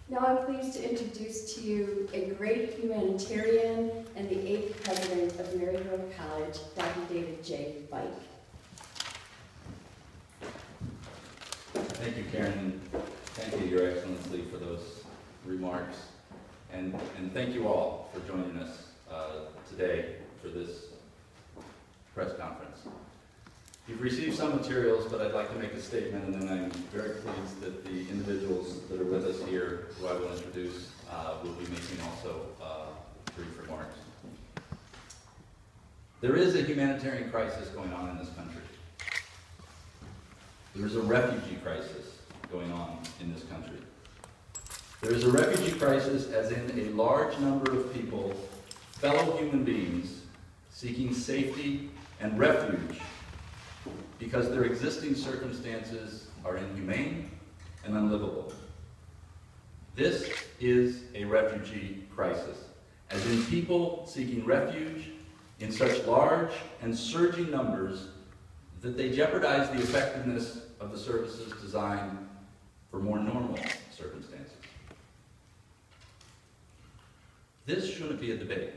Now I'm pleased to introduce to you a great humanitarian and the 8th president of Marygrove College, Dr. David J. Fike. Thank you, Karen. Thank you, Your Excellency, for those remarks. And thank you all for joining us today for this press conference. You've received some materials, but I'd like to make a statement, and then I'm very pleased that the individuals that are with us here, who I will introduce, will be making also brief remarks. There is a humanitarian crisis going on in this country. There is a refugee crisis going on in this country. There is a refugee crisis as in a large number of people, fellow human beings, seeking safety and refuge because their existing circumstances are inhumane and unlivable. This is a refugee crisis, as in people seeking refuge in such large and surging numbers that they jeopardize the effectiveness of the services designed for more normal circumstances. This shouldn't be a debate.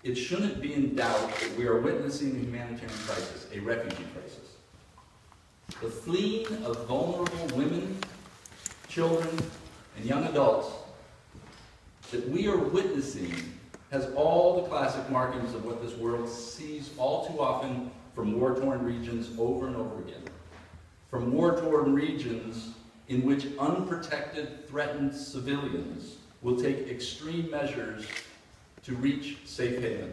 It shouldn't be in doubt that we are witnessing a humanitarian crisis, a refugee crisis. The fleeing of vulnerable women, children, and young adults that we are witnessing has all the classic markings of what this world sees all too often from war-torn regions over and over again. From war-torn regions in which unprotected, threatened civilians will take extreme measures to reach safe haven.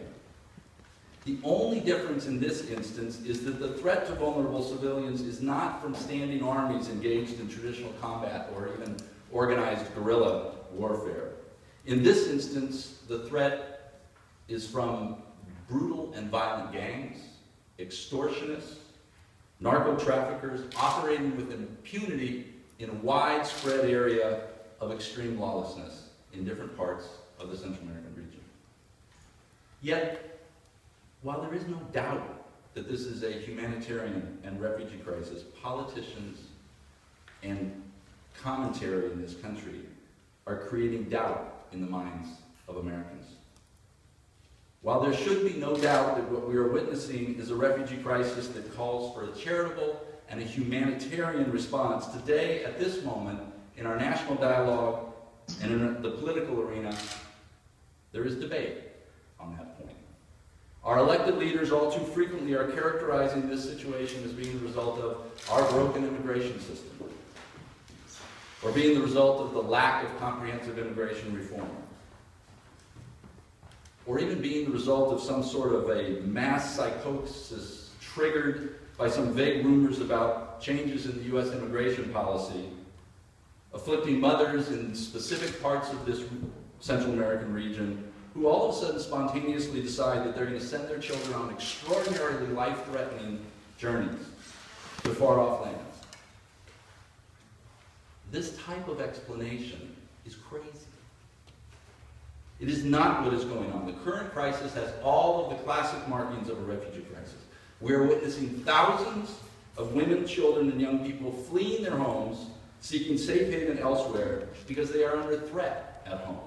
The only difference in this instance is that the threat to vulnerable civilians is not from standing armies engaged in traditional combat or even organized guerrilla warfare. In this instance, the threat is from brutal and violent gangs, extortionists, narco-traffickers operating with impunity in a widespread area of extreme lawlessness in different parts of the Central American region. Yet, while there is no doubt that this is a humanitarian and refugee crisis, politicians and commentary in this country are creating doubt in the minds of Americans. While there should be no doubt that what we are witnessing is a refugee crisis that calls for a charitable and a humanitarian response, today, at this moment, in our national dialogue and in the political arena, there is debate on that point. Our elected leaders all too frequently are characterizing this situation as being the result of our broken immigration system, or being the result of the lack of comprehensive immigration reform, or even being the result of some sort of a mass psychosis triggered by some vague rumors about changes in the U.S. immigration policy, afflicting mothers in specific parts of this Central American region who all of a sudden spontaneously decide that they're going to send their children on extraordinarily life-threatening journeys to far-off lands. This type of explanation is crazy. It is not what is going on. The current crisis has all of the classic markings of a refugee crisis. We are witnessing thousands of women, children, and young people fleeing their homes, seeking safe haven elsewhere because they are under threat at home.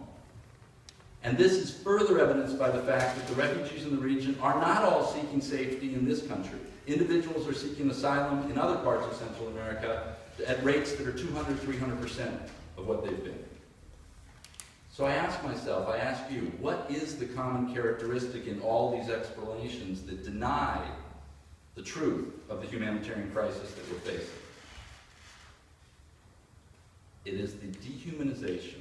And this is further evidenced by the fact that the refugees in the region are not all seeking safety in this country. Individuals are seeking asylum in other parts of Central America at rates that are 200, 300% of what they've been. So I ask myself, I ask you, what is the common characteristic in all these explanations that deny the truth of the humanitarian crisis that we're facing? It is the dehumanization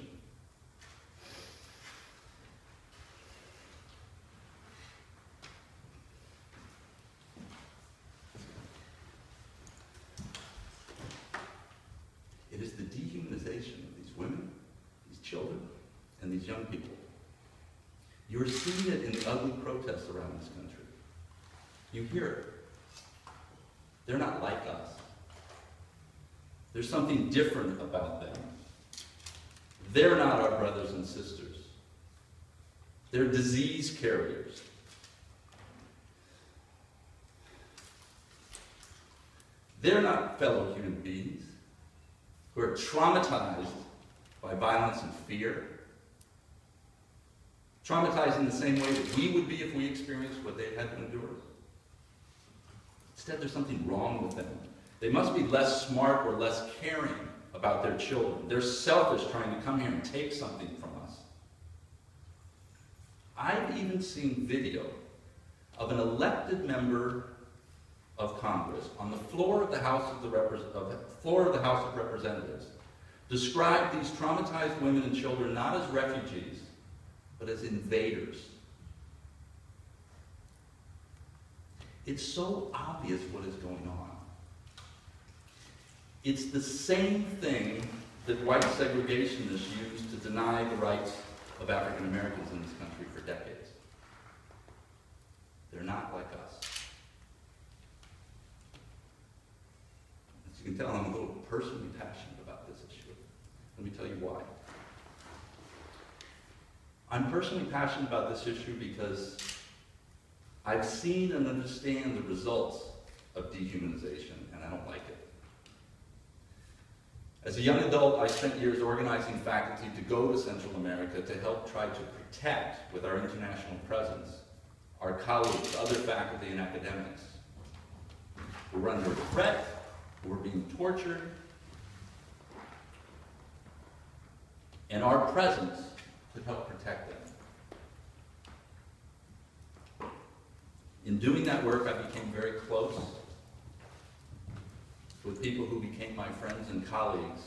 of these women, these children, and these young people. You're seeing it in the ugly protests around this country. You hear it. They're not like us. There's something different about them. They're not our brothers and sisters. They're disease carriers. They're not fellow human beings who are traumatized by violence and fear, traumatized in the same way that we would be if we experienced what they had to endure. Instead, there's something wrong with them. They must be less smart or less caring about their children. They're selfish, trying to come here and take something from us. I've even seen video of an elected member of Congress on the floor of the House of Representatives describe these traumatized women and children not as refugees, but as invaders. It's so obvious what is going on. It's the same thing that white segregationists used to deny the rights of African Americans in this country for decades. They're not like us. As you can tell, I'm a little personally passionate about this issue. Let me tell you why. I'm personally passionate about this issue because I've seen and understand the results of dehumanization, and I don't like it. As a young adult, I spent years organizing faculty to go to Central America to help try to protect, with our international presence, our colleagues, other faculty and academics who were under threat, who were being tortured, and our presence could help protect them. In doing that work, I became very close with people who became my friends and colleagues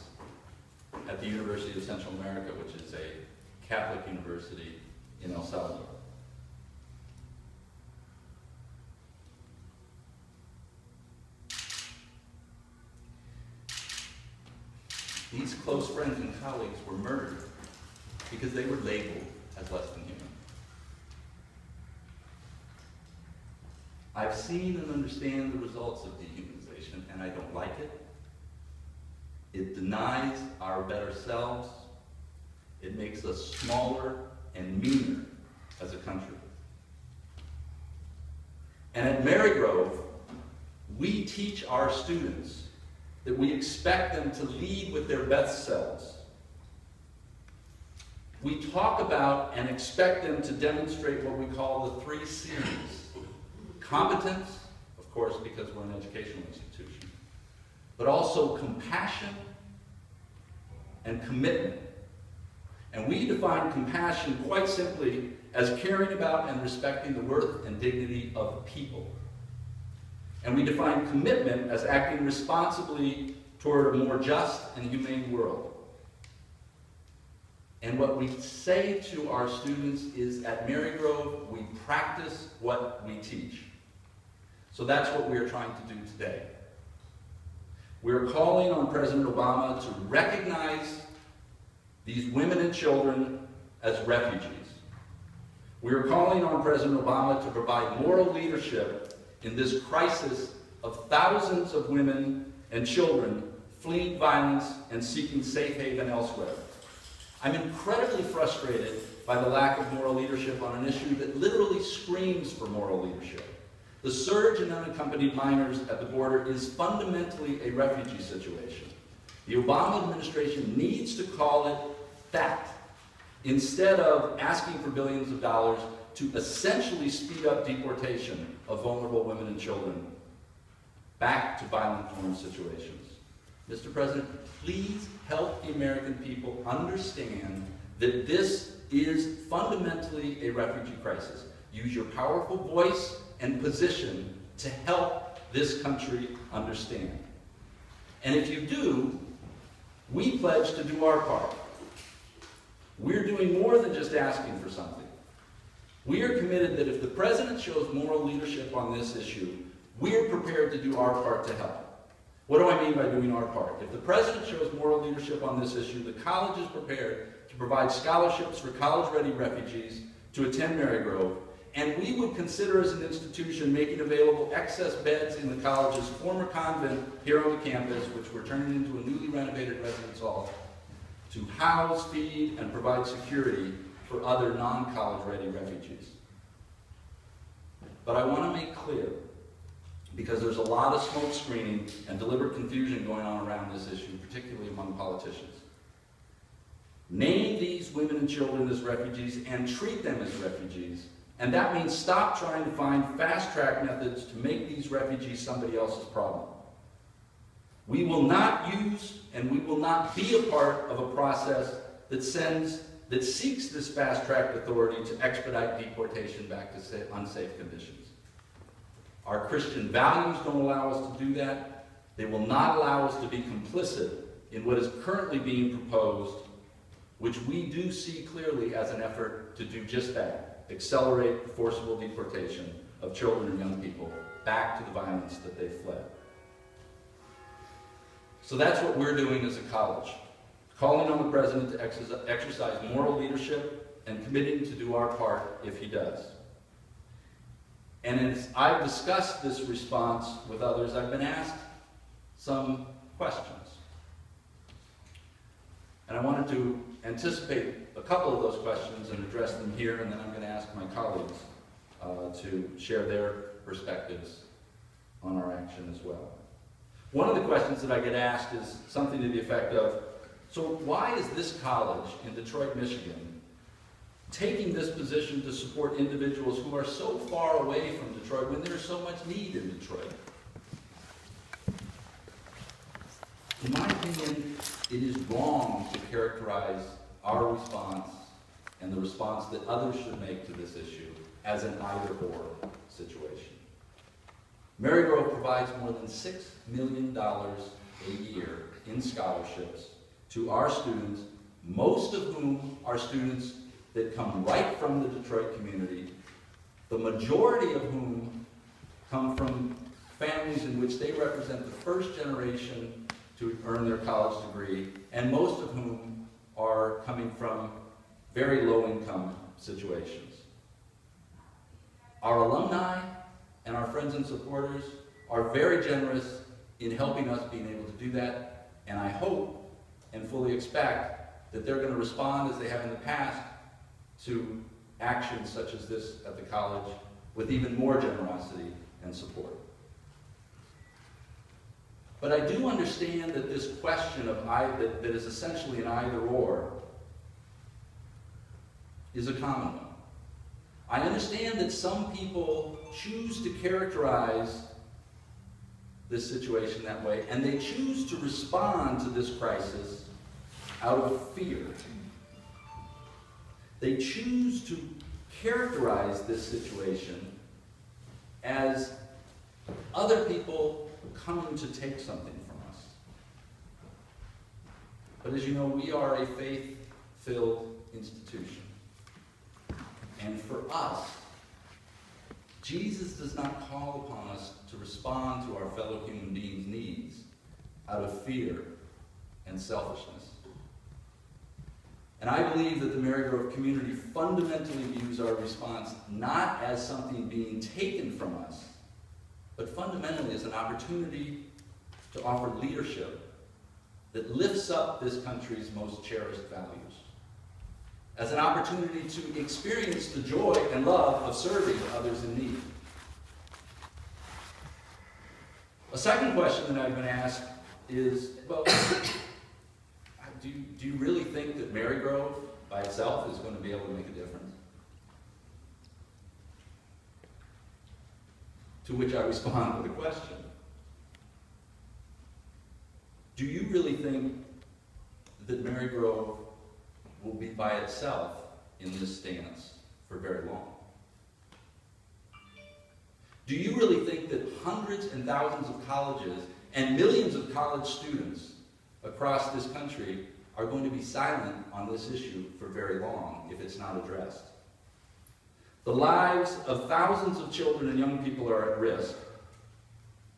at the University of Central America, which is a Catholic university in El Salvador. These close friends and colleagues were murdered because they were labeled as less than human. I've seen and understand the results of dehumanization, and I don't like it. It denies our better selves. It makes us smaller and meaner as a country. And at Marygrove, we teach our students that we expect them to lead with their best selves. We talk about and expect them to demonstrate what we call the 3 C's. Competence, of course, because we're an educational institution, but also compassion and commitment. And we define compassion quite simply as caring about and respecting the worth and dignity of people. And we define commitment as acting responsibly toward a more just and humane world. And what we say to our students is, at Marygrove, we practice what we teach. So that's what we're trying to do today. We're calling on President Obama to recognize these women and children as refugees. We're calling on President Obama to provide moral leadership in this crisis of thousands of women and children fleeing violence and seeking safe haven elsewhere. I'm incredibly frustrated by the lack of moral leadership on an issue that literally screams for moral leadership. The surge in unaccompanied minors at the border is fundamentally a refugee situation. The Obama administration needs to call it that, instead of asking for billions of dollars to essentially speed up deportation of vulnerable women and children back to violent-torn situations. Mr. President, please help the American people understand that this is fundamentally a refugee crisis. Use your powerful voice and position to help this country understand. And if you do, we pledge to do our part. We're doing more than just asking for something. We are committed that if the President shows moral leadership on this issue, we're prepared to do our part to help. What do I mean by doing our part? If the President shows moral leadership on this issue, the college is prepared to provide scholarships for college-ready refugees to attend Marygrove, and we would consider as an institution making available excess beds in the college's former convent here on the campus, which we're turning into a newly renovated residence hall, to house, feed, and provide security for other non-college ready refugees. But I want to make clear, because there's a lot of smoke screening and deliberate confusion going on around this issue, particularly among politicians. Name these women and children as refugees and treat them as refugees. And that means stop trying to find fast-track methods to make these refugees somebody else's problem. We will not use and we will not be a part of a process that seeks this fast-track authority to expedite deportation back to unsafe conditions. Our Christian values don't allow us to do that. They will not allow us to be complicit in what is currently being proposed, which we do see clearly as an effort to do just that, accelerate the forcible deportation of children and young people back to the violence that they fled. So that's what we're doing as a college, calling on the president to exercise moral leadership and committing to do our part if he does. And as I've discussed this response with others, I've been asked some questions. And I wanted to anticipate a couple of those questions and address them here, and then I'm going to ask my colleagues to share their perspectives on our action as well. One of the questions that I get asked is something to the effect of, so why is this college in Detroit, Michigan, taking this position to support individuals who are so far away from Detroit when there's so much need in Detroit? In my opinion, it is wrong to characterize our response and the response that others should make to this issue as an either-or situation. Marygrove provides more than $6 million a year in scholarships to our students, most of whom are students that come right from the Detroit community, the majority of whom come from families in which they represent the first generation to earn their college degree, and most of whom are coming from very low-income situations. Our alumni and our friends and supporters are very generous in helping us being able to do that, and I hope and fully expect that they're going to respond as they have in the past to actions such as this at the college with even more generosity and support. But I do understand that this question of that is essentially an either-or is a common one. I understand that some people choose to characterize this situation that way, and they choose to respond to this crisis out of fear. They choose to characterize this situation as other people coming to take something from us. But as you know, we are a faith-filled institution. And for us, Jesus does not call upon us to respond to our fellow human beings' needs out of fear and selfishness. And I believe that the Marygrove community fundamentally views our response not as something being taken from us, but fundamentally as an opportunity to offer leadership that lifts up this country's most cherished values, as an opportunity to experience the joy and love of serving others in need. A second question that I've been asked is, well, do you really think that Marygrove by itself is going to be able to make a difference? To which I respond with a question. Do you really think that Marygrove will be by itself in this stance for very long? Do you really think that hundreds and thousands of colleges and millions of college students across this country are going to be silent on this issue for very long if it's not addressed? The lives of thousands of children and young people are at risk.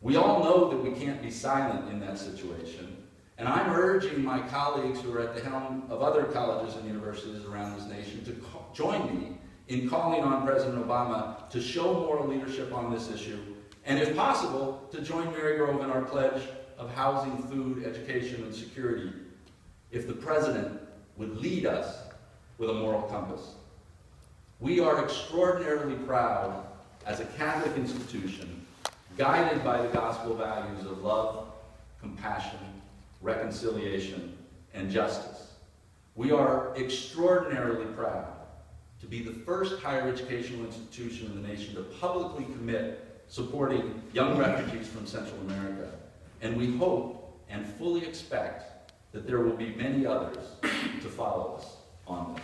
We all know that we can't be silent in that situation. And I'm urging my colleagues who are at the helm of other colleges and universities around this nation to join me in calling on President Obama to show moral leadership on this issue, and if possible, to join Marygrove in our pledge of housing, food, education, and security, if the President would lead us with a moral compass. We are extraordinarily proud as a Catholic institution, guided by the gospel values of love, compassion, reconciliation, and justice. We are extraordinarily proud to be the first higher educational institution in the nation to publicly commit supporting young refugees from Central America. And we hope and fully expect that there will be many others to follow us on this.